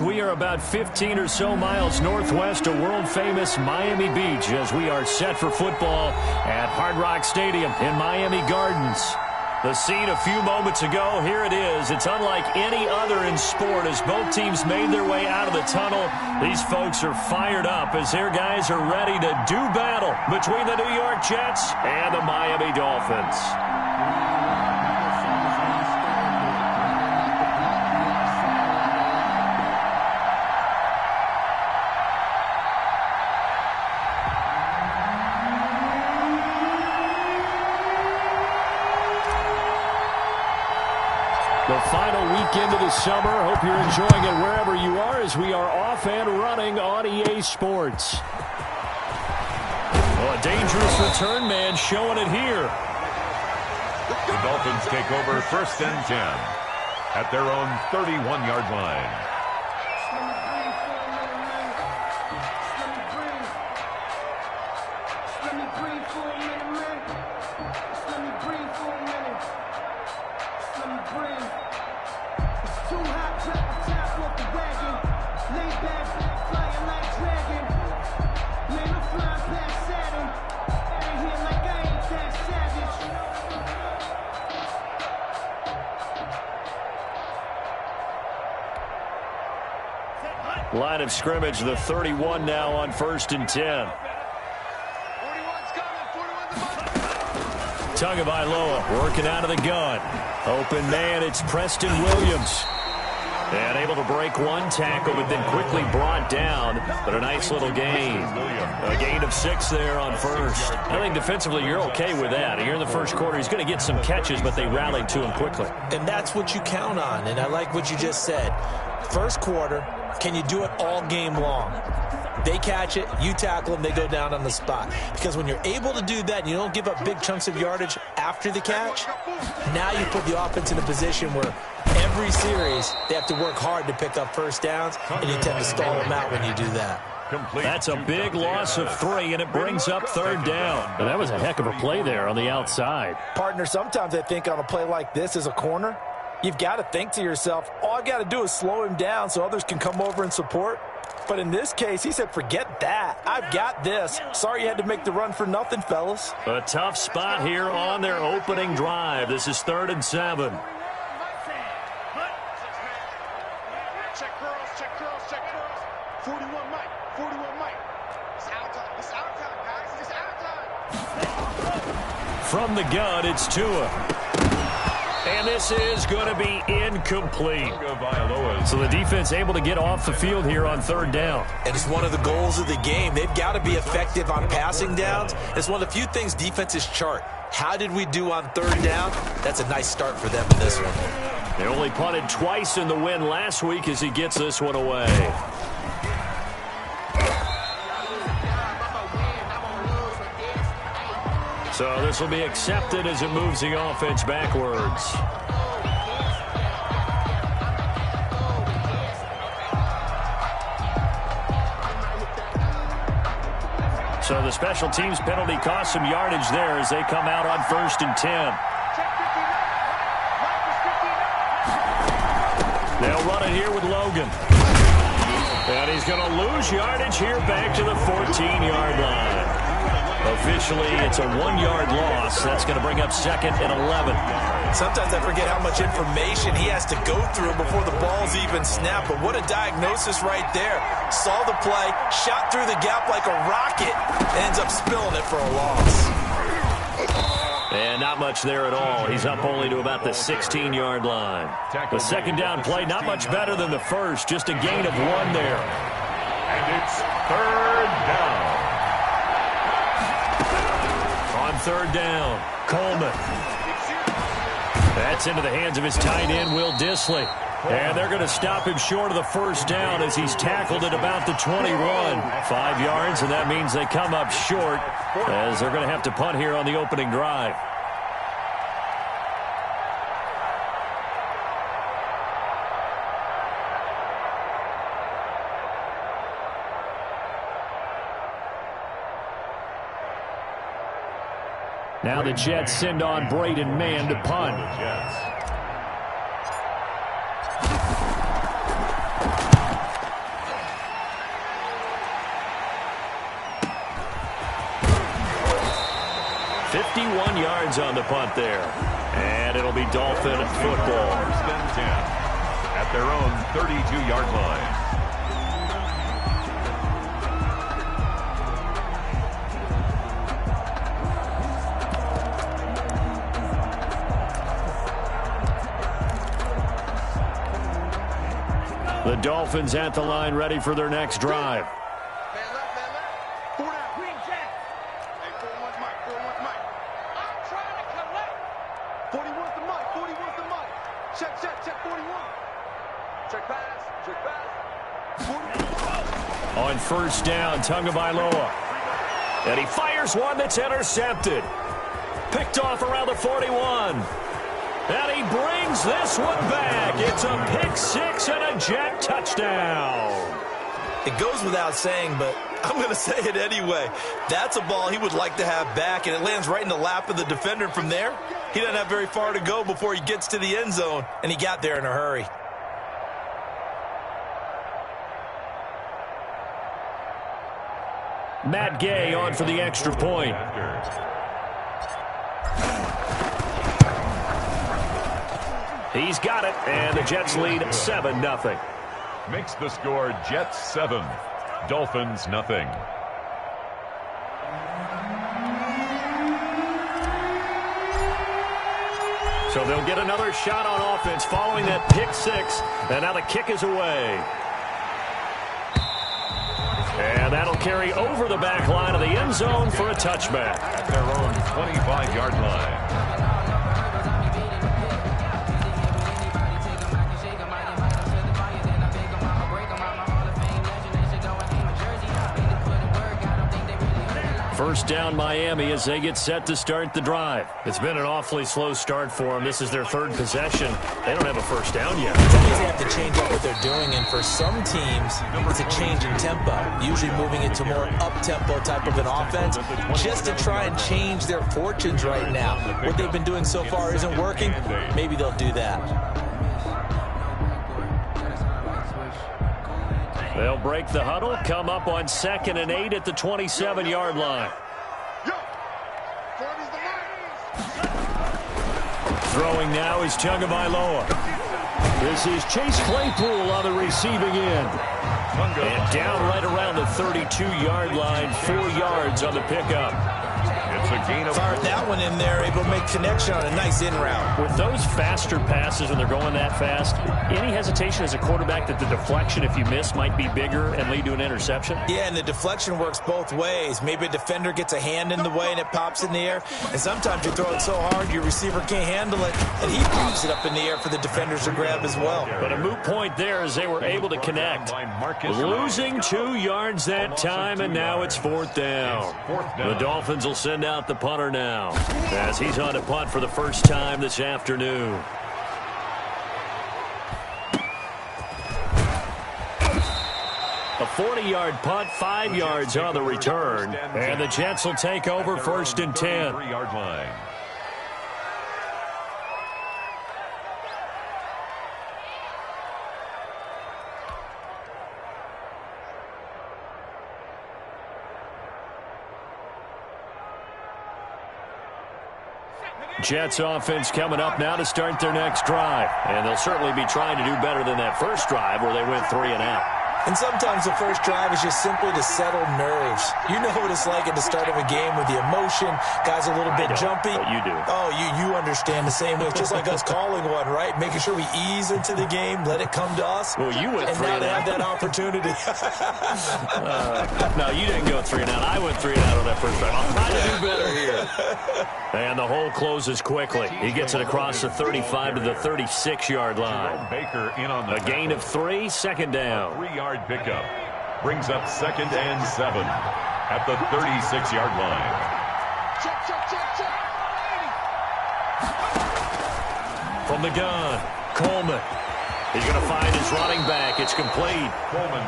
We are about 15 or so miles northwest of world-famous Miami Beach as we are set for football at Hard Rock Stadium in Miami Gardens. The scene a few moments ago, here it is. It's unlike any other in sport as both teams made their way out of the tunnel. These folks are fired up as their guys are ready to do battle between the New York Jets and the Miami Dolphins. The final weekend of the summer. Hope you're enjoying it wherever you are as we are off and running on EA Sports. Oh, a dangerous return man showing it here. The Dolphins take over 1st and 10 at their own 31-yard line. Line of scrimmage, the 31 now on 1st and 10. Tagovailoa working out of the gun. Open man, it's Preston Williams. And able to break one tackle, but then quickly brought down. But a nice little gain. A gain of 6 there on 1st. I think defensively you're okay with that. Here in the first quarter, he's going to get some catches, but they rallied to him quickly. And that's what you count on. And I like what you just said. First quarter, can you do it all game long? They catch it, you tackle them, they go down on the spot. Because when you're able to do that and you don't give up big chunks of yardage after the catch, now you put the offense in a position where every series they have to work hard to pick up first downs, and you tend to stall them out when you do that. That's a big loss of 3, and it brings up 3rd down. And that was a heck of a play there on the outside. Partner, sometimes I think on a play like this as a corner, you've got to think to yourself, all I've got to do is slow him down so others can come over and support. But in this case, he said, forget that. I've got this. Sorry you had to make the run for nothing, fellas. A tough spot here on their opening drive. This is 3rd and 7. Check curls. 41 Mike. It's out time, guys. It's out time. From the gun, it's Tua. And this is going to be incomplete. So the defense able to get off the field here on 3rd down. And it's one of the goals of the game. They've got to be effective on passing downs. It's one of the few things defenses chart. How did we do on 3rd down? That's a nice start for them in this one. They only punted twice in the win last week as he gets this one away. So this will be accepted as it moves the offense backwards. So the special teams penalty cost some yardage there as they come out on 1st and 10. They'll run it here with Logan. And he's going to lose yardage here back to the 14-yard line. Officially, it's a 1-yard loss. That's going to bring up 2nd and 11. Sometimes I forget how much information he has to go through before the ball's even snapped. But what a diagnosis right there. Saw the play, shot through the gap like a rocket, ends up spilling it for a loss. And not much there at all. He's up only to about the 16-yard line. The 2nd down play, not much better than the first. Just a gain of 1 there. And it's 3rd down. On 3rd down, Coleman. That's into the hands of his tight end, Will Dissly. And they're going to stop him short of the 1st down as he's tackled at about the 21. 5 yards, and that means they come up short as they're going to have to punt here on the opening drive. Now the Jets send on Braden Mann to punt. yards on the punt there. And it'll be Dolphin football. First and 10 at their own 32-yard line. The Dolphins at the line, ready for their next drive. Man left, man left. 4 down. Green check. Hey, 41's Mike, 41's Mike. I'm trying to collect. 41's the Mike, 41's the Mike. Check, 41. Check pass. On first down, Tagovailoa. And he fires one that's intercepted. Picked off around the 41. And he brings this one back. It's a pick six and a Jet touchdown. It goes without saying, but I'm going to say it anyway. That's a ball he would like to have back, and it lands right in the lap of the defender from there. He doesn't have very far to go before he gets to the end zone, and he got there in a hurry. Matt Gay on for the extra point. He's got it, and the Jets lead 7-0. Makes the score Jets 7, Dolphins nothing. So they'll get another shot on offense following that pick six, and now the kick is away. And that'll carry over the back line of the end zone for a touchback. At their own 25-yard line. First down Miami as they get set to start the drive. It's been an awfully slow start for them. This is their third possession. They don't have a first down yet. That means they have to change up what they're doing, and for some teams, it's a change in tempo, usually moving into more up-tempo type of an offense, just to try and change their fortunes right now. What they've been doing so far isn't working. Maybe they'll do that. They'll break the huddle, come up on 2nd and 8 at the 27-yard line. Throwing now is Tagovailoa. This is Chase Claypool on the receiving end. And down right around the 32-yard line, 4 yards on the pickup. It's a gain of Fired that one in there, able to make connection on a nice in route. With those faster passes when they're going that fast, any hesitation as a quarterback that the deflection, if you miss, might be bigger and lead to an interception? Yeah, and the deflection works both ways. Maybe a defender gets a hand in the way and it pops in the air. And sometimes you throw it so hard your receiver can't handle it, and he pops it up in the air for the defenders to grab as well. But a moot point there as they were able to connect. Losing 2 yards that time, and now it's 4th down. The Dolphins will send out the punter now as he's on a punt for the first time this afternoon. A 40-yard punt, 5 yards on the return, and the Jets will take over 1st and 10. 3-yard line. Jets offense coming up now to start their next drive. And they'll certainly be trying to do better than that first drive where they went 3 and out. And sometimes the first drive is just simply to settle nerves. You know what it's like at the start of a game with the emotion. Guys a little bit jumpy. But you do. Oh, you understand the same way. It's just like us calling one, right? Making sure we ease into the game, let it come to us. Well, you went and 3 now and they out. have that opportunity. No, you didn't go 3 and out. I went 3 and out on that first drive. I'll try to do better here. And the hole closes quickly. He gets it across the 35 to the 36-yard line. Baker in on the A gain of 3, 2nd down. 3-yard pickup. Brings up 2nd and 7 at the 36-yard line. From the gun, Coleman. He's going to find his running back. It's complete.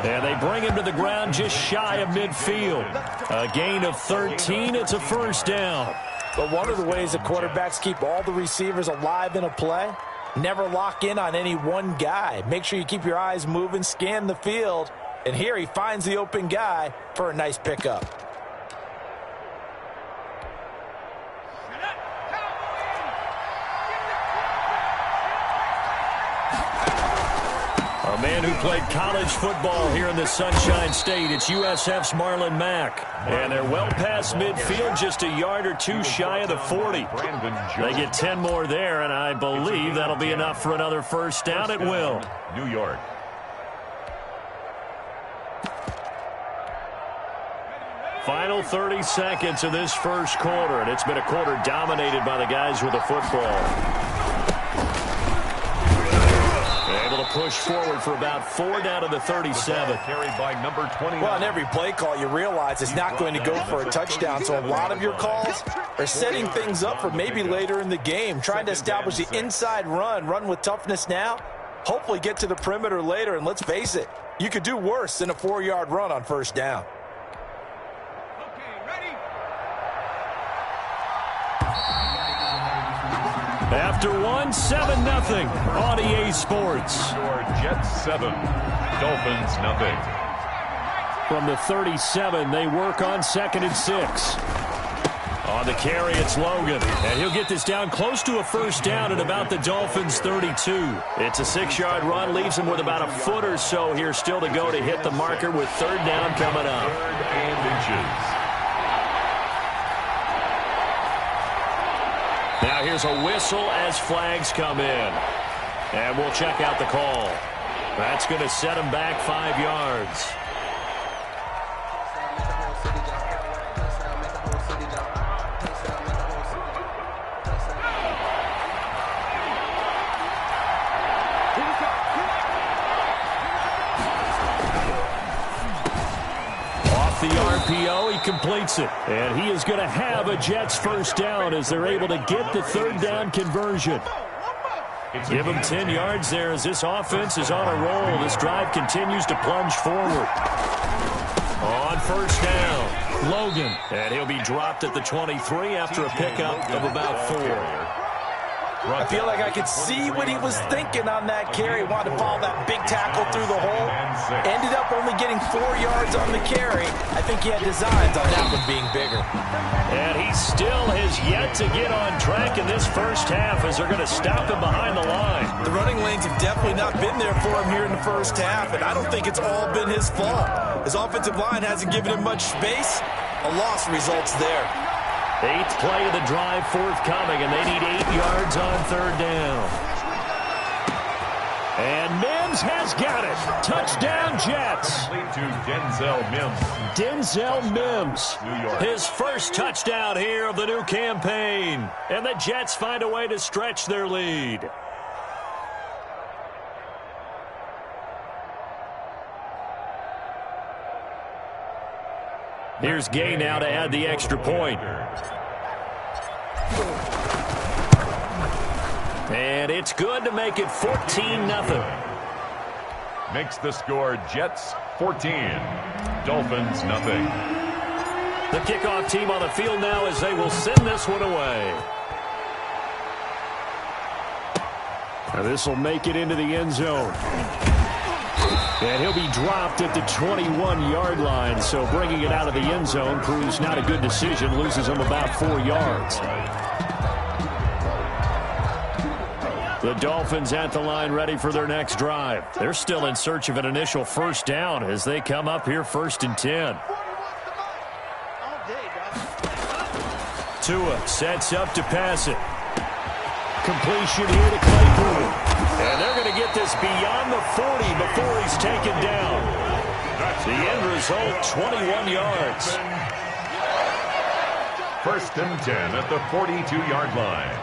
And they bring him to the ground just shy of midfield. A gain of 13. It's a 1st down. But one of the ways the quarterbacks keep all the receivers alive in a play, never lock in on any one guy. Make sure you keep your eyes moving, scan the field. And here he finds the open guy for a nice pickup. A man who played college football here in the Sunshine State. It's USF's Marlon Mack. And they're well past midfield, just a yard or two shy of the 40. They get 10 more there, and I believe that'll be enough for another first down. It will. New York. Final 30 seconds of this first quarter, and it's been a quarter dominated by the guys with the football. Able to push forward for about 4 down to the 37. Carried by number 20. Well, on every play call, you realize it's not going to go for a touchdown, so a lot of your calls are setting things up for maybe later in the game, trying to establish the inside run with toughness now, hopefully get to the perimeter later, and let's face it, you could do worse than a 4-yard run on first down. After 1, 7-0 on EA Sports. Score Jets 7, Dolphins nothing. From the 37, they work on 2nd and 6. On the carry, it's Logan. And he'll get this down close to a first down at about the Dolphins' 32. It's a 6-yard run, leaves him with about a foot or so here still to go to hit the marker with 3rd down coming up. 3rd and inches. Now here's a whistle as flags come in. And we'll check out the call. That's going to set him back 5 yards. Off the RPO, he completes it. And he is going to have a Jets first down as they're able to get the 3rd down conversion. Give him 10 yards there as this offense is on a roll. This drive continues to plunge forward. On first down, Logan. And he'll be dropped at the 23 after a pickup of about 4. I feel like I could see what he was thinking on that carry. Wanted to follow that big tackle through the hole. Ended up only getting 4 yards on the carry. I think he had designs on that one being bigger. And he still has yet to get on track in this first half as they're going to stop him behind the line. The running lanes have definitely not been there for him here in the first half, and I don't think it's all been his fault. His offensive line hasn't given him much space. A loss results there. 8th play of the drive forthcoming, and they need 8 yards on 3rd down. And Mims has got it. Touchdown, Jets. To Denzel Mims. Denzel Mims. New York. His first touchdown here of the new campaign. And the Jets find a way to stretch their lead. Here's Gay now to add the extra point. And it's good to make it 14-0. Makes the score Jets 14, Dolphins nothing. The kickoff team on the field now as they will send this one away. Now this will make it into the end zone. And he'll be dropped at the 21-yard line, so bringing it out of the end zone proves not a good decision, loses him about 4 yards. The Dolphins at the line ready for their next drive. They're still in search of an initial first down as they come up here 1st and 10. Tua sets up to pass it. Completion here to Claypool. And they're going to get this beyond the 40 before he's taken down. The end result, 21 yards. 1st and 10 at the 42-yard line.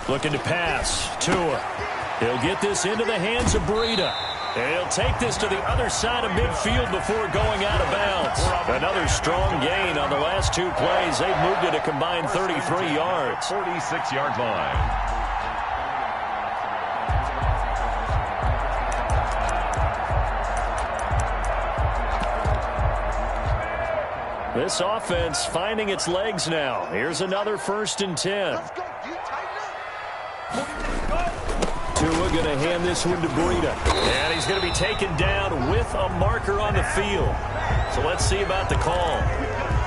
Looking to pass. Tua. He'll get this into the hands of Breida. And he'll take this to the other side of midfield before going out of bounds. Another strong gain on the last 2 plays. They've moved it a combined 33 yards. 46-yard line. This offense finding its legs now. Here's another 1st and 10. Tua going to hand this one to Breida. And he's going to be taken down with a marker on the field. So let's see about the call.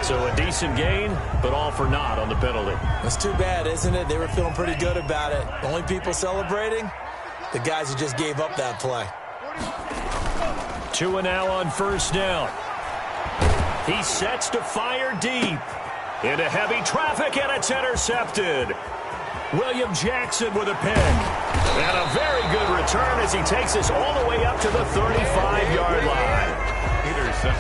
So a decent gain, but all for naught on the penalty. It's too bad, isn't it? They were feeling pretty good about it. The only people celebrating, the guys who just gave up that play. Tua now on first down. He sets to fire deep. Into heavy traffic, and it's intercepted. William Jackson with a pick. And a very good return as he takes us all the way up to the 35-yard line.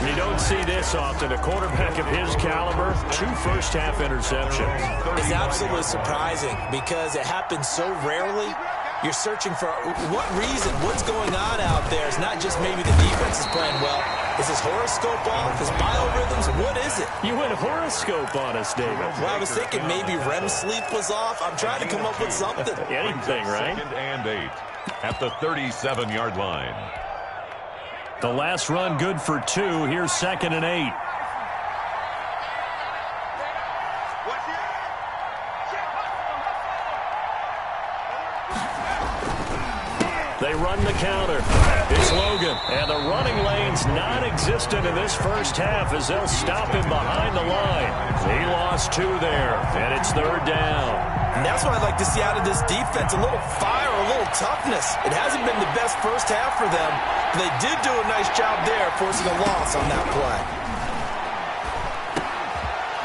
You don't see this often. A quarterback of his caliber, 2 first-half interceptions. It's absolutely surprising because it happens so rarely. You're searching for what reason, what's going on out there. It's not just maybe the defense is playing well. Is his horoscope off? His biorhythms? What is it? You went horoscope on us, David. Well, I was thinking maybe REM sleep was off. I'm trying to come up with something. Anything, right? 2nd and 8 at the 37-yard line. The last run good for 2. Here's 2nd and 8. They run the counter. It's Logan. And the running lane's non-existent in this first half as they'll stop him behind the line. He lost 2 there, and it's 3rd down. And that's what I'd like to see out of this defense, a little fire, a little toughness. It hasn't been the best first half for them, but they did do a nice job there forcing a loss on that play.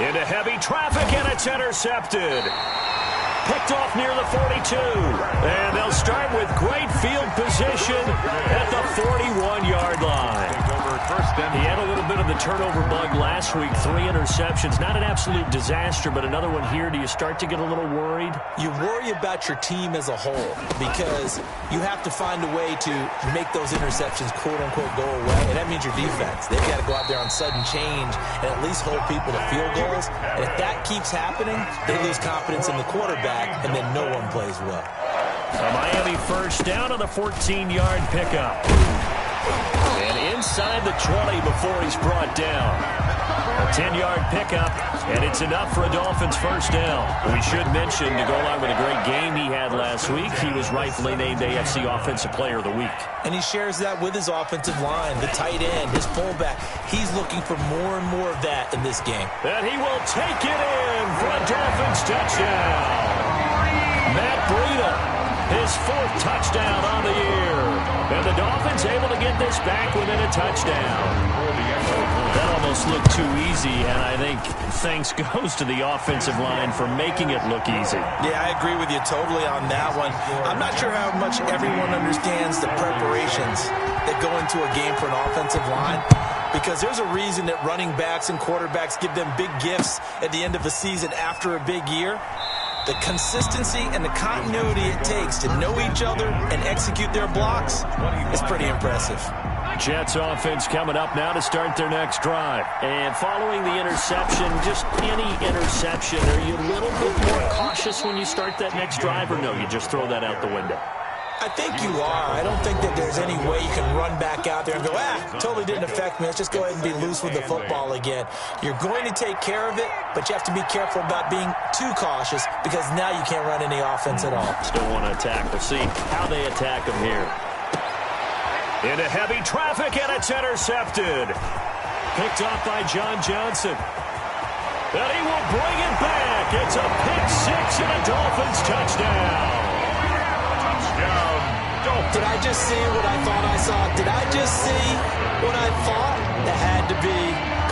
Into heavy traffic, and it's intercepted. Picked off near the 42. And they'll start with great field position at the 41-yard line. He had a little bit of the turnover bug last week. 3 interceptions. Not an absolute disaster, but another one here. Do you start to get a little worried? You worry about your team as a whole because you have to find a way to make those interceptions, quote-unquote, go away. And that means your defense. They've got to go out there on sudden change and at least hold people to field goals. And if that keeps happening, they lose confidence in the quarterback, and then no one plays well. A Miami first down on the 14-yard pickup. And inside the 20 before he's brought down. A 10-yard pickup, and it's enough for a Dolphins first down. We should mention, to go along with a great game he had last week, he was rightfully named AFC Offensive Player of the Week. And he shares that with his offensive line, the tight end, his fullback. He's looking for more and more of that in this game. And he will take it in for a Dolphins touchdown. Matt Breida, his 4th touchdown on the year. And the Dolphins able to get this back within a touchdown. That almost looked too easy, and I think thanks goes to the offensive line for making it look easy. Yeah, I agree with you totally on that one. I'm not sure how much everyone understands the preparations that go into a game for an offensive line, because there's a reason that running backs and quarterbacks give them big gifts at the end of a season after a big year. The consistency and the continuity it takes to know each other and execute their blocks is pretty impressive. Jets offense coming up now to start their next drive. And following the interception, just any interception, are you a little bit more cautious when you start that next drive, or no, you just throw that out the window? I think you are. I don't think that there's any way you can run back out there and go, totally didn't affect me. Let's just go ahead and be loose with the football again. You're going to take care of it, but you have to be careful about being too cautious because now you can't run any offense at all. Still want to attack. We'll see how they attack them here. Into heavy traffic, and it's intercepted. Picked off by John Johnson. And he will bring it back. It's a pick 6 and a Dolphins touchdown. Did I just see what I thought I saw? Did I just see what I thought? That had to be.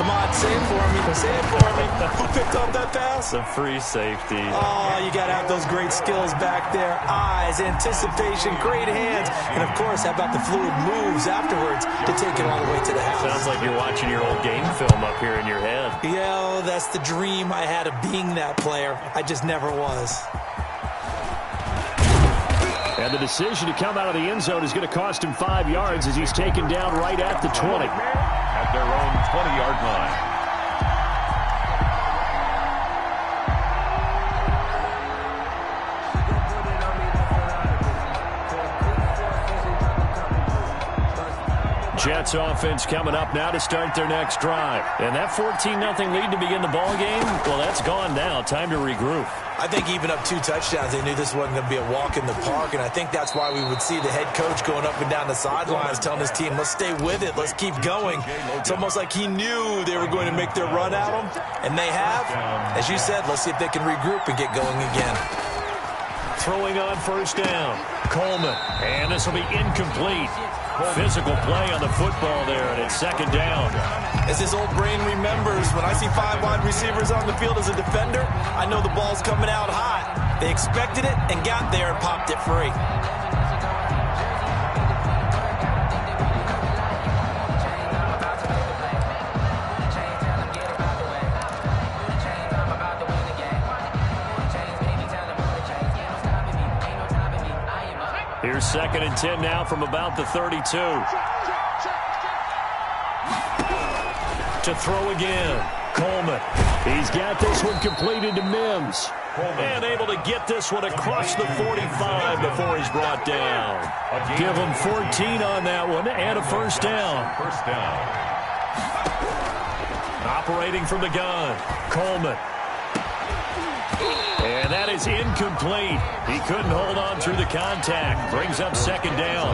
Come on, say it for me. Say it for me. Who picked up that pass? The free safety. Oh, you got to have those great skills back there. Eyes, anticipation, great hands. And, of course, how about the fluid moves afterwards to take it all the way to the house? Sounds like you're watching your old game film up here in your head. Yeah, that's the dream I had of being that player. I just never was. And the decision to come out of the end zone is going to cost him 5 yards as he's taken down right at the 20. At their own 20-yard line. Jets offense coming up now to start their next drive. And that 14-0 lead to begin the ball game, well, that's gone now. Time to regroup. I think even up 2 touchdowns, they knew this wasn't going to be a walk in the park, and I think that's why we would see the head coach going up and down the sidelines telling his team, let's stay with it, let's keep going. It's almost like he knew they were going to make their run at him, and they have. As you said, let's see if they can regroup and get going again. Throwing on first down, Coleman, and this will be incomplete. Physical play on the football there, and it's second down. As his old brain remembers, when I see 5 wide receivers on the field as a defender, I know the ball's coming out hot. They expected it and got there and popped it free. Here's 2nd and 10 now from about the 32. To throw again, Coleman. He's got this one completed to Mims. And able to get this one across the 45 before he's brought down. Give him 14 on that one and a first down. Operating from the gun, Coleman. And that is incomplete. He couldn't hold on through the contact. Brings up second down.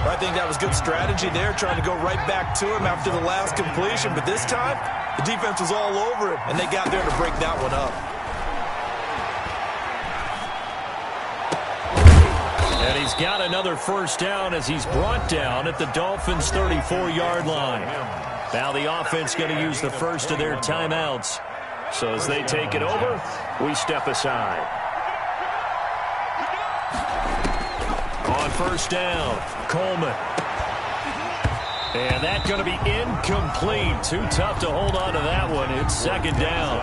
I think that was good strategy there, trying to go right back to him after the last completion. But this time, the defense was all over him, and they got there to break that one up. And he's got another first down as he's brought down at the Dolphins' 34-yard line. Now the offense going to use the first of their timeouts. So as they take it over, we step aside. On first down, Coleman. And that's going to be incomplete. Too tough to hold on to that one. It's second down.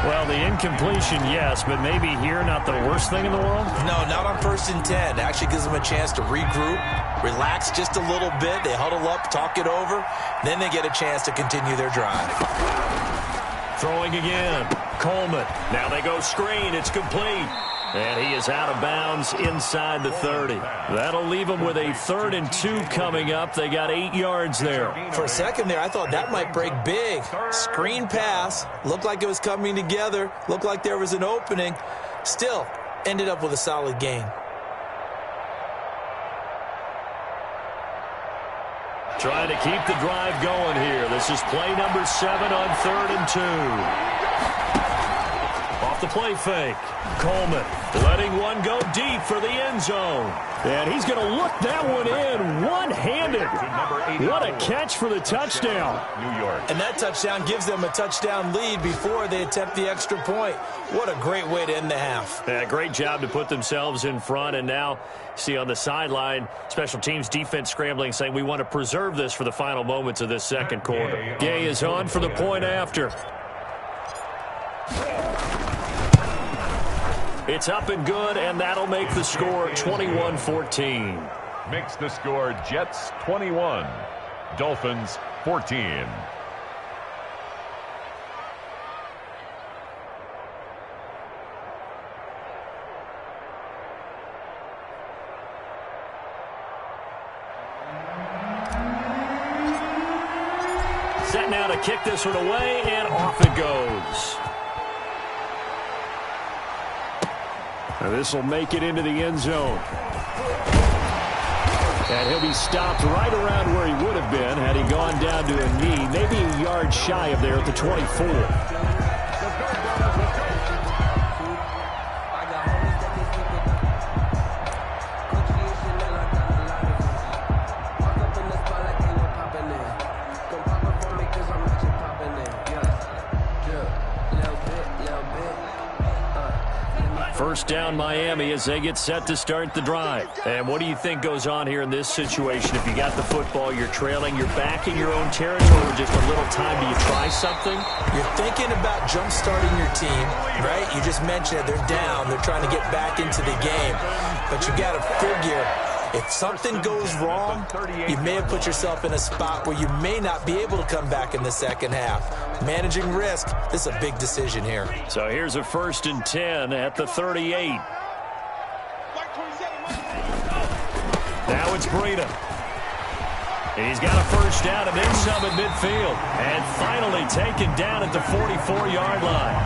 Well, the incompletion, yes, but maybe here not the worst thing in the world? No, not on 1st and 10. It actually gives them a chance to regroup, relax just a little bit. They huddle up, talk it over. Then they get a chance to continue their drive. Throwing again, Coleman. Now they go screen. It's complete. And he is out of bounds inside the 30. That'll leave them with a 3rd and 2 coming up. They got 8 yards there. For a second there, I thought that might break big. Screen pass. Looked like it was coming together. Looked like there was an opening. Still, ended up with a solid gain. Trying to keep the drive going here. This is play number 7 on 3rd and 2. Off the play fake. Coleman letting one go deep for the end zone. And he's going to look that one in one-handed. What a catch for the touchdown. New York. And that touchdown gives them a touchdown lead before they attempt the extra point. What a great way to end the half. Yeah, great job to put themselves in front. And now, see on the sideline, special teams defense scrambling, saying we want to preserve this for the final moments of this second quarter. Gay is on for the point after. It's up and good, and that'll make the score 21-14. Makes the score Jets 21, Dolphins 14. Set now to kick this one away, and off it goes. This will make it into the end zone. And he'll be stopped right around where he would have been had he gone down to a knee, maybe a yard shy of there at the 24. First down Miami as they get set to start the drive. And what do you think goes on here in this situation? If you got the football, you're trailing, you're back in your own territory with just a little time, do you try something? You're thinking about jump-starting your team, right? You just mentioned it. They're down. They're trying to get back into the game. But you got to figure, if something goes wrong, you may have put yourself in a spot where you may not be able to come back in the second half. Managing risk, this is a big decision here. So here's a 1st and 10 at the 38. Now it's Breida. He's got a first down and then some at midfield. And finally taken down at the 44-yard line.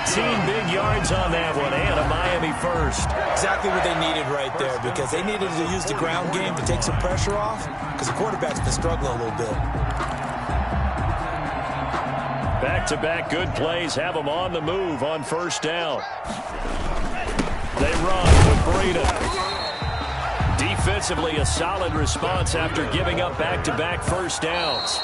18 big yards on that one and a Miami first. Exactly what they needed right there, because they needed to use the ground game to take some pressure off, because the quarterback's been struggling a little bit. Back-to-back good plays have them on the move on first down. They run with Breida. Defensively, a solid response after giving up back-to-back first downs.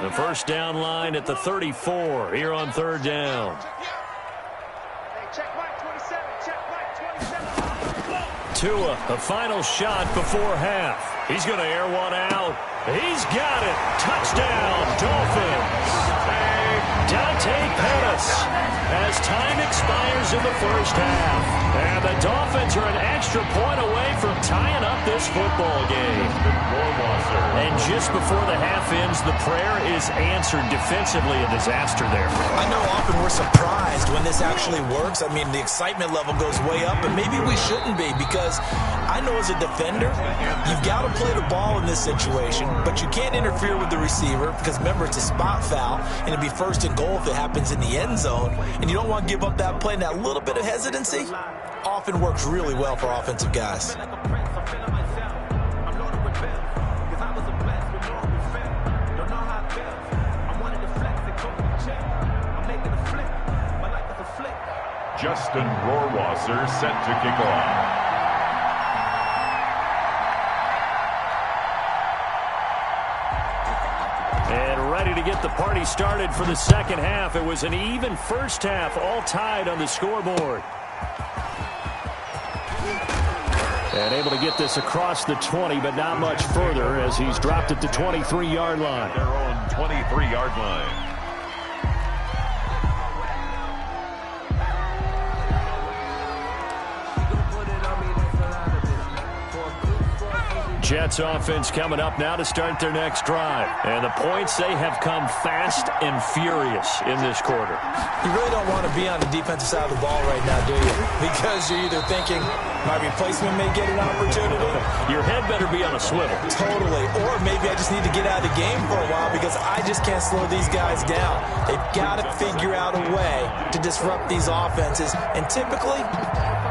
The first down line at the 34 here on third down. Tua, a final shot before half. He's going to air one out. He's got it. Touchdown, Dolphins. Dante Pettis as time expires in the first half. And the Dolphins are an extra point away from tying up this football game. And just before the half ends, the prayer is answered. Defensively, a disaster there. I know often we're surprised when this actually works. I mean, the excitement level goes way up, but maybe we shouldn't be, because I know as a defender, you've got to play the ball in this situation, but you can't interfere with the receiver because, remember, it's a spot foul, and it'd be first and goal if it happens in the end zone, and you don't want to give up that play. And that little bit of hesitancy often works really well for offensive guys. Justin Rohrwasser set to kick off. And ready to get the party started for the second half. It was an even first half, all tied on the scoreboard. And able to get this across the 20, but not much further as he's dropped at the 23-yard line. Their own 23-yard line. Jets offense coming up now to start their next drive. And the points, they have come fast and furious in this quarter. You really don't want to be on the defensive side of the ball right now, do you? Because you're either thinking, my replacement may get an opportunity. Your head better be on a swivel. Totally. Or maybe I just need to get out of the game for a while because I just can't slow these guys down. They've got to figure out a way to disrupt these offenses. And typically,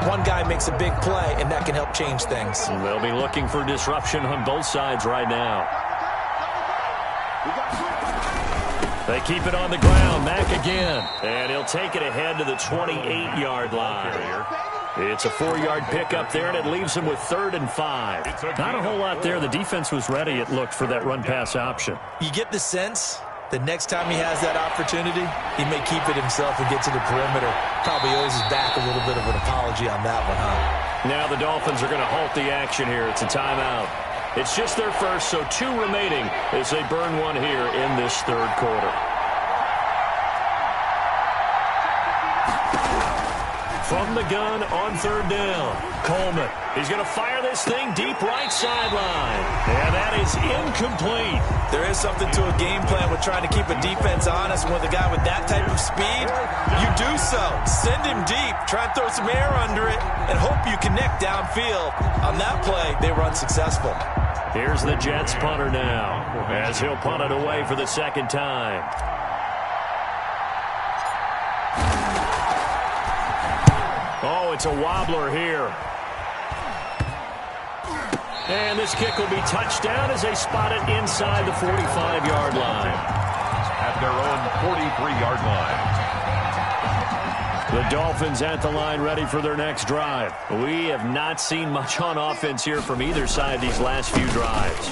one guy makes a big play, and that can help change things. They'll be looking for disruption on both sides right now. They keep it on the ground. Mack again. And he'll take it ahead to the 28-yard line. It's a 4-yard pickup there, and it leaves him with 3rd and 5. Not a whole lot there. The defense was ready, it looked, for that run-pass option. You get the sense that next time he has that opportunity, he may keep it himself and get to the perimeter. Probably owes his back a little bit of an apology on that one, huh? Now the Dolphins are going to halt the action here. It's a timeout. It's just their first, so 2 remaining as they burn one here in this third quarter. From the gun on third down, Coleman. He's going to fire this thing deep right sideline. And that is incomplete. There is something to a game plan with trying to keep a defense honest. With a guy with that type of speed, you do so. Send him deep. Try and throw some air under it and hope you connect downfield. On that play, they were unsuccessful. Here's the Jets punter now as he'll punt it away for the second time. Oh, it's a wobbler here. And this kick will be touched down as they spot it inside the 45-yard line. At their own 43-yard line. The Dolphins at the line ready for their next drive. We have not seen much on offense here from either side these last few drives.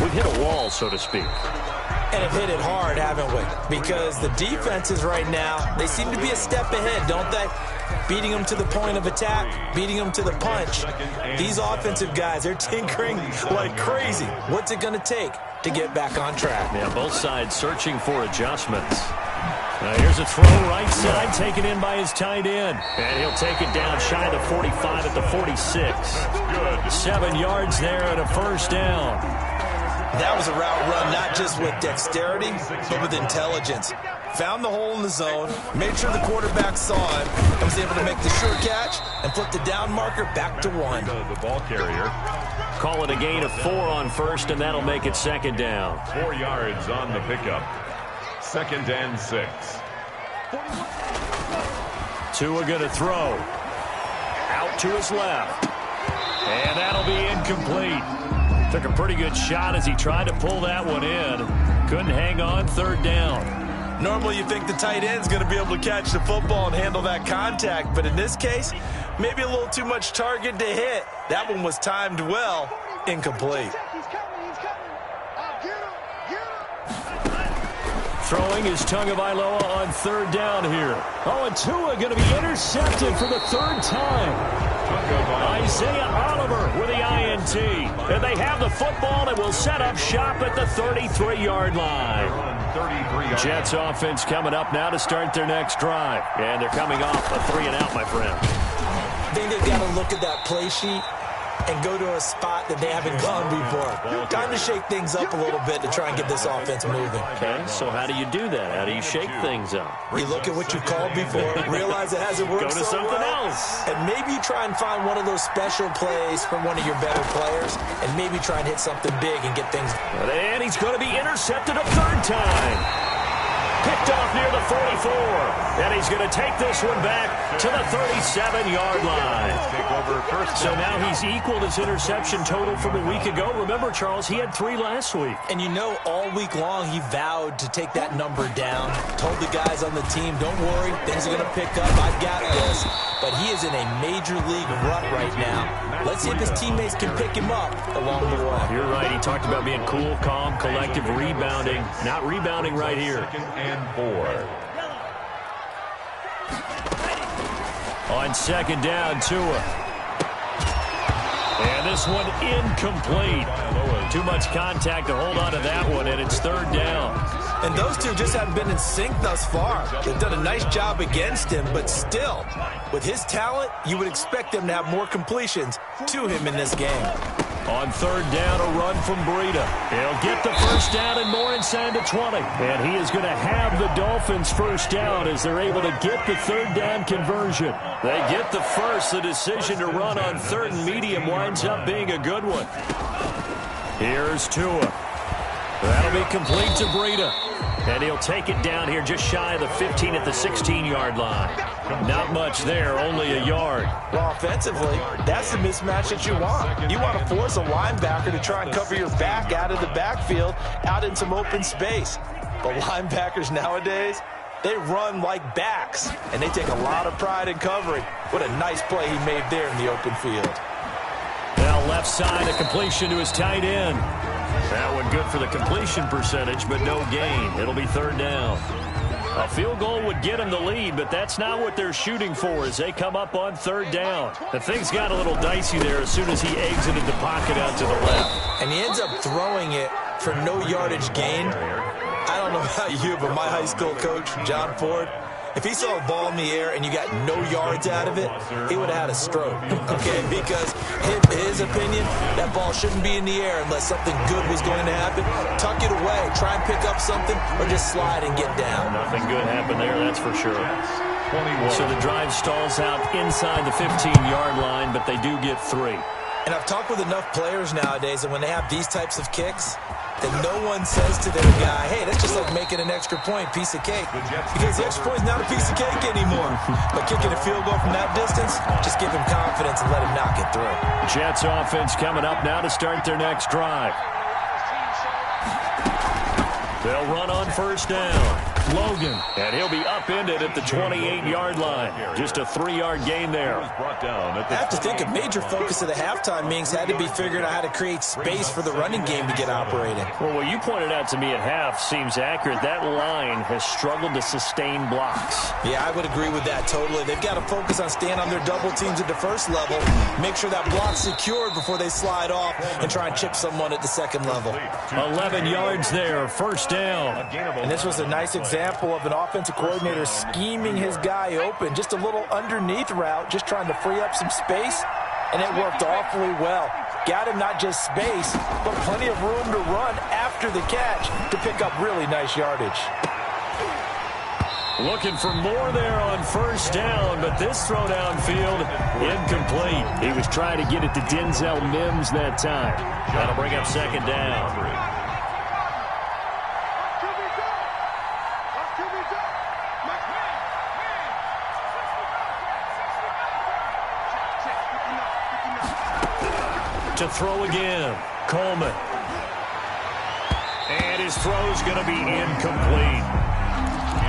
We've hit a wall, so to speak. And have hit it hard, haven't we? Because the defenses right now, they seem to be a step ahead, don't they? Beating them to the point of attack, beating them to the punch. These offensive guys, they're tinkering like crazy. What's it going to take to get back on track? Yeah, both sides searching for adjustments. Here's a throw right side, taken in by his tight end. And he'll take it down shy of the 45 at the 46. 7 yards there and a first down. That was a route run not just with dexterity, but with intelligence. found the hole in the zone, made sure the quarterback saw him, and was able to make the sure catch and flip the down marker back to 1. The ball carrier. Call it a gain of 4 on first, and that'll make it second down. 4 yards on the pickup. 2nd and 6. Tua going to throw. Out to his left. And that'll be incomplete. Took a pretty good shot as he tried to pull that one in. Couldn't hang on, 3rd down. Normally you think the tight end's going to be able to catch the football and handle that contact, but in this case, maybe a little too much target to hit. That one was timed well. Incomplete. Throwing is Tagovailoa on 3rd down here. Oh, and Tua going to be intercepted for the 3rd time. Isaiah Oliver with the INT. And they have the football and will set up shop at the 33-yard line. Jets offense coming up now to start their next drive. And they're coming off a 3-and-out, my friend. I think they've got to look at that play sheet and go to a spot that they haven't gone before. Time to shake things up a little bit to try and get this offense moving. Okay, so how do you do that? How do you shake things up? You look at what you called before, realize it hasn't worked Go to so something well, else. and maybe you try and find one of those special plays from one of your better players, and maybe try and hit something big and get things. And he's going to be intercepted a 3rd time. Picked off near the 44. And he's going to take this one back to the 37-yard line. So now he's equaled his interception total from a week ago. Remember, Charles, he had 3 last week. And you know, all week long he vowed to take that number down. Told the guys on the team, don't worry, things are going to pick up. I've got this. But he is in a major league rut right now. Let's see if his teammates can pick him up along the way. You're right. He talked about being cool, calm, collective, rebounding. Not rebounding right here. 2nd and 4. On 2nd down, Tua. And this one incomplete. Too much contact to hold on to that one, and it's 3rd down. And those two just haven't been in sync thus far. They've done a nice job against him, but still, with his talent, you would expect them to have more completions to him in this game. On 3rd down, a run from Breida. He'll get the 1st down and more inside the 20. And he is going to have the Dolphins 1st down as they're able to get the 3rd down conversion. They get the first. The decision to run on 3rd and medium winds up being a good one. Here's Tua. That'll be complete to Breida. And he'll take it down here just shy of the 15 at the 16-yard line. Not much there, only a yard. Well, offensively, that's the mismatch that you want. You want to force a linebacker to try and cover your back out of the backfield, out in some open space. But linebackers nowadays, they run like backs, and they take a lot of pride in covering. What a nice play he made there in the open field. Now left side, a completion to his tight end. That one good for the completion percentage, but no gain. It'll be 3rd down. A field goal would get him the lead, but that's not what they're shooting for as they come up on 3rd down. The things got a little dicey there as soon as he exited the pocket out to the left. And he ends up throwing it for no yardage gain. I don't know about you, but my high school coach, John Ford, if he saw a ball in the air and you got no yards out of it, he would have had a stroke, okay? Because in his opinion, that ball shouldn't be in the air unless something good was going to happen. Tuck it away, try and pick up something, or just slide and get down. Nothing good happened there, that's for sure. So the drive stalls out inside the 15-yard line, but they do get 3. And I've talked with enough players nowadays, and when they have these types of kicks, that no one says to their guy, hey, that's just like making an extra point, piece of cake. Because the extra point is not a piece of cake anymore. But kicking a field goal from that distance, just give him confidence and let him knock it through. Jets offense coming up now to start their next drive. They'll run on 1st down. Logan, and he'll be upended at the 28-yard line. Just a 3-yard gain there. I have to think a major focus of the halftime meetings had to be figuring out how to create space for the running game to get operating. Well, what you pointed out to me at half seems accurate. That line has struggled to sustain blocks. Yeah, I would agree with that totally. They've got to focus on staying on their double teams at the 1st level, make sure that block's secured before they slide off, and try and chip someone at the 2nd level. 11 yards there, 1st down. And this was a nice example of an offensive coordinator scheming his guy open. Just a little underneath route, just trying to free up some space, and it worked awfully well. Got him not just space, but plenty of room to run after the catch to pick up really nice yardage. Looking for more there on first down, but this throw downfield, incomplete. He was trying to get it to Denzel Mims that time. That'll bring up second down. To throw again, Coleman. And his throw's going to be incomplete.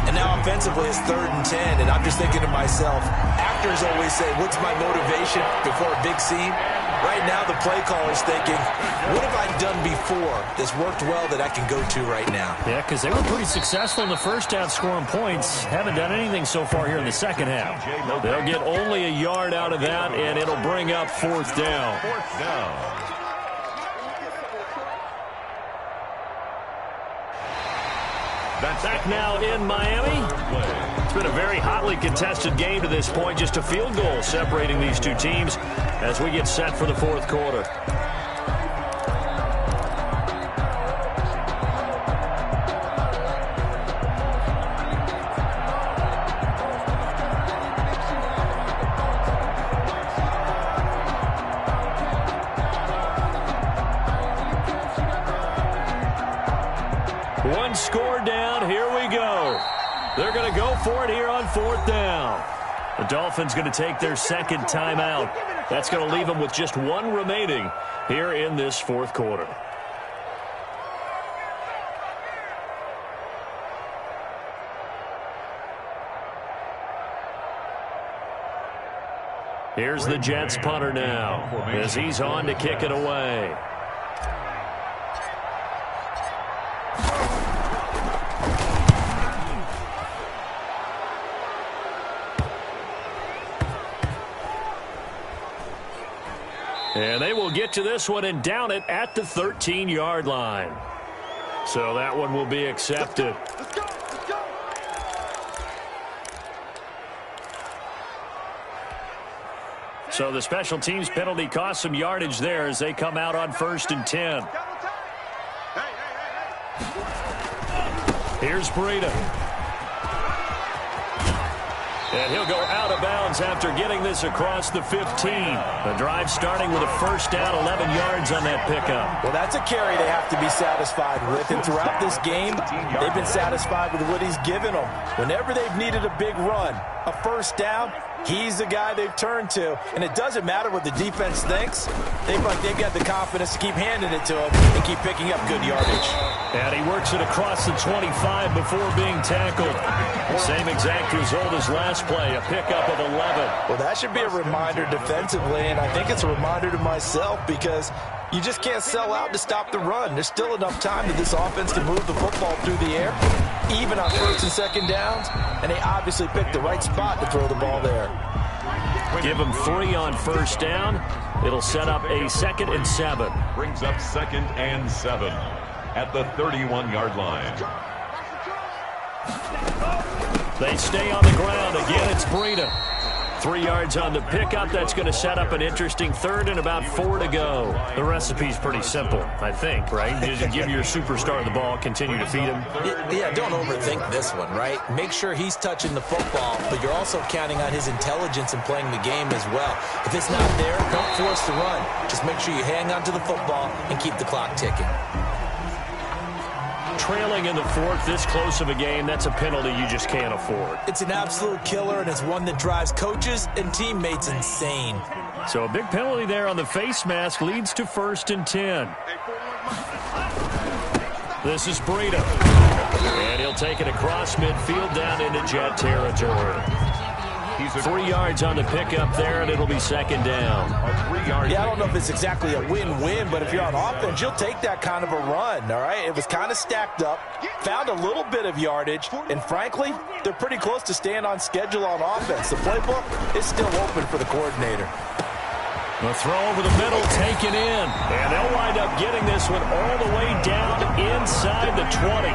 And now offensively it's 3rd and 10, and I'm just thinking to myself, actors always say, what's my motivation before a big scene? Right now the play caller's thinking, what have I done before that's worked well that I can go to right now? Yeah, because they were pretty successful in the first half scoring points. Haven't done anything so far here in the second half. They'll get only a yard out of that, and it'll bring up 4th down. 4th down. Back now in Miami. It's been a very hotly contested game to this point. Just a field goal separating these two teams as we get set for the 4th quarter. One score down. Here we go. They're going to go for it here on 4th down. The Dolphins going to take their second timeout. That's going to leave them with just one remaining here in this 4th quarter. Here's the Jets punter now as he's on to kick it away. And they will get to this one and down it at the 13-yard line. So that one will be accepted. Let's go. So the special teams penalty cost some yardage there as they come out on 1st and 10. Here's Breida. And he'll go out of bounds after getting this across the 15. The drive starting with a first down, 11 yards on that pickup. Well, that's a carry they have to be satisfied with. And throughout this game, they've been satisfied with what he's given them. Whenever they've needed a big run, a first down, he's the guy they've turned to. And it doesn't matter what the defense thinks. They've got the confidence to keep handing it to him and keep picking up good yardage. And he works it across the 25 before being tackled. Same exact result as last play, a pickup of 11. Well, that should be a reminder defensively, and I think it's a reminder to myself because you just can't sell out to stop the run. There's still enough time that this offense can move the football through the air, even on 1st and 2nd downs, and they obviously picked the right spot to throw the ball there. Give them 3 on first down. It'll set up a 2nd and 7. Brings up 2nd and 7 at the 31-yard line. They stay on the ground. Again, it's Breida. 3 yards on the pickup. That's going to set up an interesting 3rd and about 4 to go. The recipe's pretty simple, I think, right? Just give your superstar the ball, continue to feed him. Yeah, don't overthink this one, right? Make sure he's touching the football, but you're also counting on his intelligence in playing the game as well. If it's not there, don't force the run. Just make sure you hang on to the football and keep the clock ticking. Trailing in the 4th, this close of a game, that's a penalty you just can't afford. It's an absolute killer, and it's one that drives coaches and teammates insane. So a big penalty there on the face mask leads to 1st and 10. This is Breida. And he'll take it across midfield down into Jet territory. 3 yards on the pickup there, and it'll be 2nd down. Yeah, I don't know if it's exactly a win-win, but if you're on offense, you'll take that kind of a run, all right? It was kind of stacked up, found a little bit of yardage, and frankly, they're pretty close to staying on schedule on offense. The playbook is still open for the coordinator. The throw over the middle taken in, and they'll wind up getting this one all the way down inside the 20.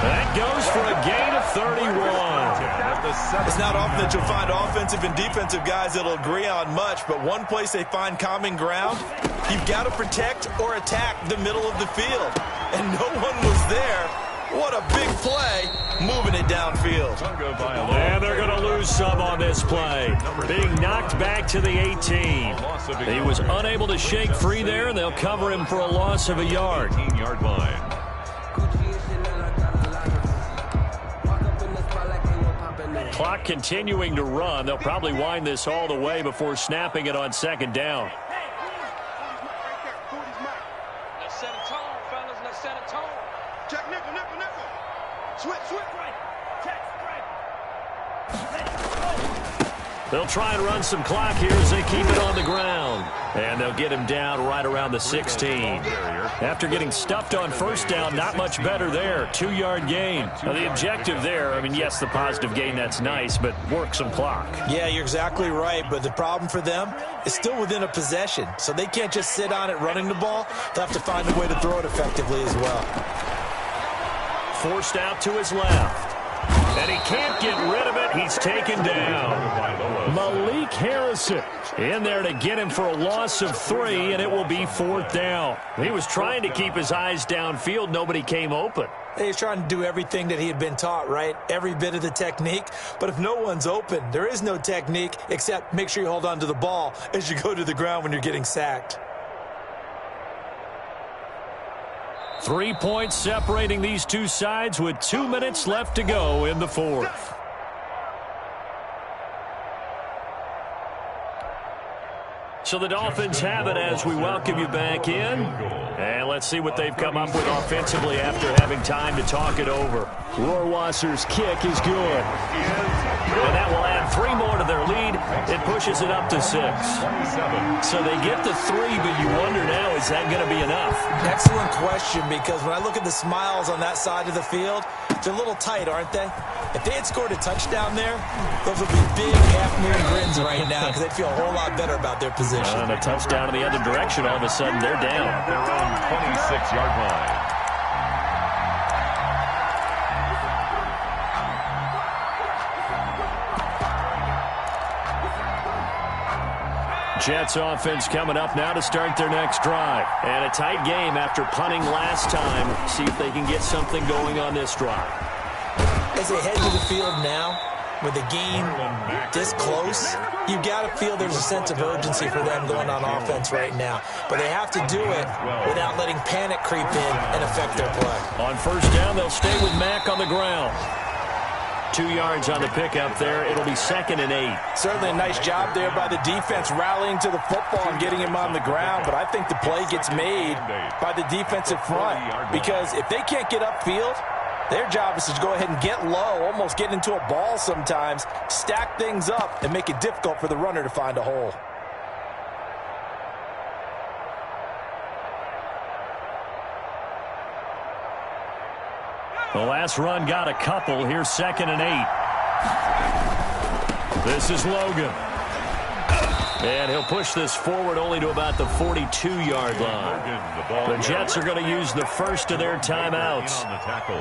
That goes for a gain of 31. It's not often that you'll find offensive and defensive guys that'll agree on much, but one place they find common ground, you've got to protect or attack the middle of the field. And no one was there What a big play, moving it downfield. And they're going to lose some on this play. Being knocked back to the 18. He was unable to shake free there, and they'll cover him for a loss of a yard. 18-yard line. Clock continuing to run. They'll probably wind this all the way before snapping it on second down. Let's set a tone, fellas. Let's set a tone. Check nickel, nickel, nickel. Switch, switch. Right. Check, right. They'll try and run some clock here as they keep it on the ground. And they'll get him down right around the 16. After getting stuffed on first down, not much better there. 2-yard gain. Now, the objective there, I mean, yes, the positive gain, that's nice, but work some clock. Yeah, you're exactly right, but the problem for them is still within a possession, so they can't just sit on it running the ball. They'll have to find a way to throw it effectively as well. Forced out to his left. And he can't get rid of it. He's taken down. Malik Harrison in there to get him for a loss of 3, and it will be 4th down. He was trying to keep his eyes downfield. Nobody came open. He's trying to do everything that he had been taught, right? Every bit of the technique. But if no one's open, there is no technique except make sure you hold on to the ball as you go to the ground when you're getting sacked. 3 points separating these two sides with 2 minutes left to go in the fourth. So the Dolphins have it as we welcome you back in. And let's see what they've come up with offensively after having time to talk it over. Rohrwasser's kick is good. And that will add 3 more to their lead. It pushes it up to 6. So they get to 3, but you wonder now, is that going to be enough? Excellent question, because when I look at the smiles on that side of the field, they're a little tight, aren't they? If they had scored a touchdown there, those would be big half-moon grins right now because they'd feel a whole lot better about their position. And a touchdown in the other direction, all of a sudden they're down. Their own 26-yard line. Jets offense coming up now to start their next drive. And a tight game after punting last time. See if they can get something going on this drive. As they head to the field now, with the game this close, you've got to feel there's a sense of urgency for them going on offense right now. But they have to do it without letting panic creep in and affect their play. On first down, they'll stay with Mack on the ground. 2 yards on the pickup there. It'll be 2nd and 8. Certainly a nice job there by the defense rallying to the football and getting him on the ground. But I think the play gets made by the defensive front. Because if they can't get upfield, their job is to go ahead and get low, almost get into a ball sometimes, stack things up, and make it difficult for the runner to find a hole. The last run got a couple. Here's 2nd and 8. This is Logan. And he'll push this forward only to about the 42-yard line. The Jets are going to use the first of their timeouts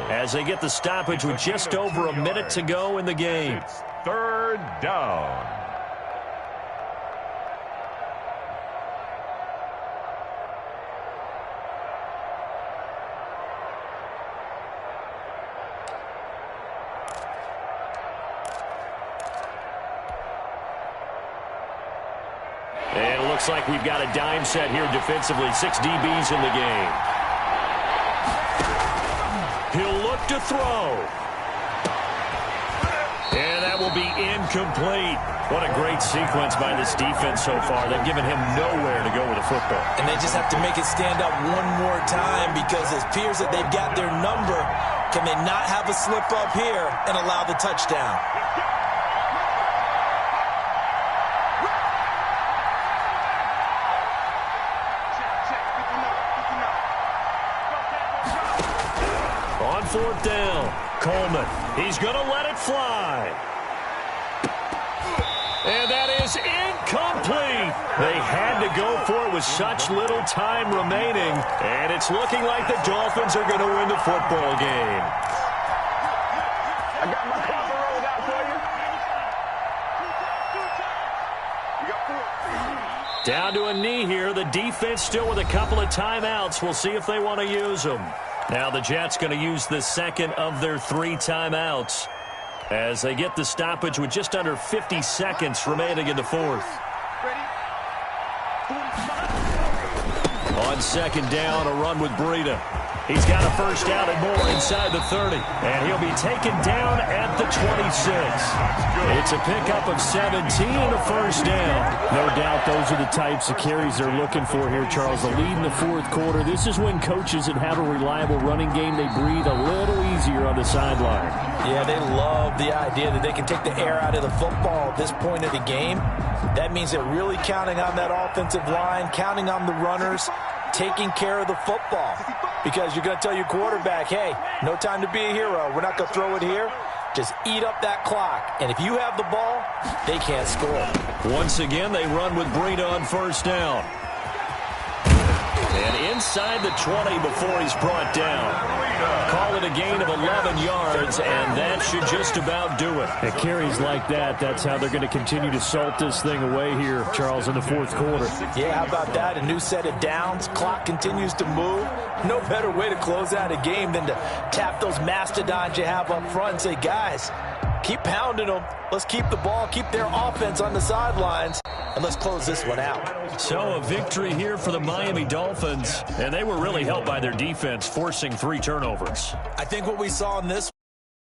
as they get the stoppage with just over a minute to go in the game. It's 3rd down. And it looks like we've got a dime set here defensively. 6 DBs in the game. He'll look to throw. And that will be incomplete. What a great sequence by this defense so far. They've given him nowhere to go with the football. And they just have to make it stand up one more time because it appears that they've got their number. Can they not have a slip up here and allow the touchdown? On 4th down, Coleman. He's going to let it fly. And that is incomplete. They had to go for it with such little time remaining. And it's looking like the Dolphins are going to win the football game. I got my cover rolled out for you. You got 4. Down to a knee here. The defense still with a couple of timeouts. We'll see if they want to use them. Now the Jets going to use the second of their 3 timeouts as they get the stoppage with just under 50 seconds remaining in the fourth. On second down, a run with Breida. He's got a first down and more inside the 30. And he'll be taken down at the 26. It's a pickup of 17 and a first down. No doubt those are the types of carries they're looking for here, Charles. The lead in the fourth quarter. This is when coaches that have a reliable running game, they breathe a little easier on the sideline. Yeah, they love the idea that they can take the air out of the football at this point of the game. That means they're really counting on that offensive line, counting on the runners, taking care of the football. Because you're going to tell your quarterback, hey, no time to be a hero. We're not going to throw it here. Just eat up that clock. And if you have the ball, they can't score. Once again, they run with Breida on first down. And inside the 20 before he's brought down. Call it a gain of 11 yards, and that should just about do it. At carries like that, that's how they're going to continue to salt this thing away here, Charles, in the fourth quarter. Yeah, how about that? A new set of downs. Clock continues to move. No better way to close out a game than to tap those mastodons you have up front and say, guys, keep pounding them. Let's keep the ball, keep their offense on the sidelines, and let's close this one out. So a victory here for the Miami Dolphins, and they were really helped by their defense, forcing 3 turnovers. I think what we saw in this